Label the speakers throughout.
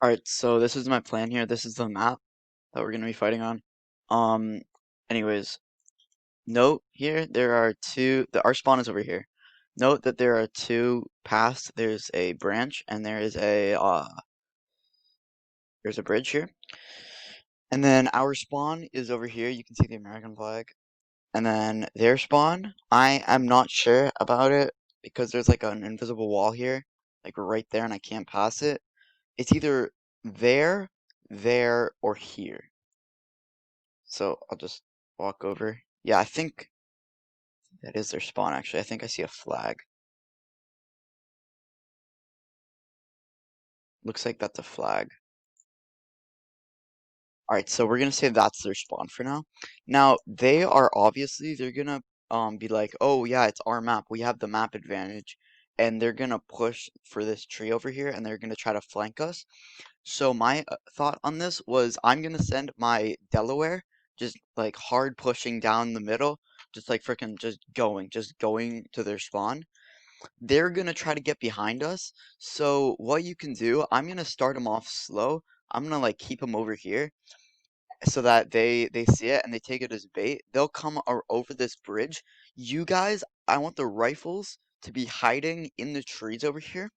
Speaker 1: Alright, so this is my plan here. This is the map that we're gonna be fighting on. Um, anyways, note here there are our spawn is over here. Note that there are two paths. There's a branch and there's a bridge here. And then our spawn is over here. You can see the American flag. And then their spawn, I am not sure about it because there's like an invisible wall here, like right there, and I can't pass it. It's either there, there, or here. So I'll just walk over. Yeah, I think that is their spawn, actually. I think I see a flag. Looks like that's a flag. Alright, so we're gonna say that's their spawn for now. Now, they're gonna be like, oh yeah, it's our map. We have the map advantage. And they're gonna push for this tree over here, and they're gonna try to flank us. So my thought on this was I'm gonna send my Delaware just like hard pushing down the middle, just like freaking just going to their spawn. They're gonna try to get behind us. So what you can do, I'm gonna start them off slow. I'm gonna like keep them over here so that they see it and they take it as bait. They'll come over this bridge. You guys, I want the rifles to be hiding in the trees over here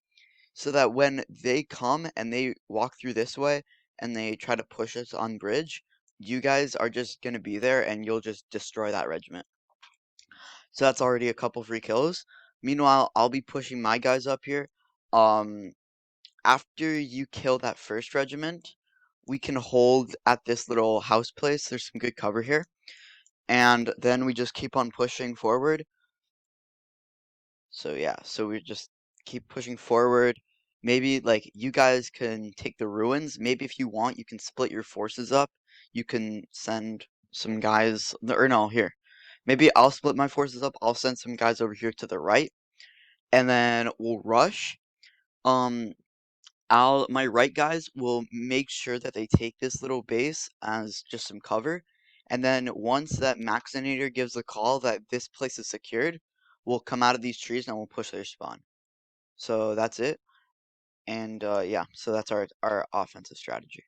Speaker 1: so that when they come and they walk through this way and they try to push us on bridge, you guys are just gonna be there and you'll just destroy that regiment. So that's already a couple free kills. Meanwhile, I'll be pushing my guys up here. Um, After you kill that first regiment, we can hold at this little house place. There's some good cover here. And then we just keep on pushing forward. So yeah, so we just keep pushing forward. Maybe like you guys can take the ruins. Maybe if you want, you can split your forces up. You can send some guys, or no, here. Maybe I'll split my forces up. I'll send some guys over here to the right, and then we'll rush. Um, my right guys will make sure that they take this little base as just some cover, and then once that Maxinator gives the call that this place is secured, we'll come out of these trees and we'll push their spawn. So that's it, and yeah, so that's our offensive strategy.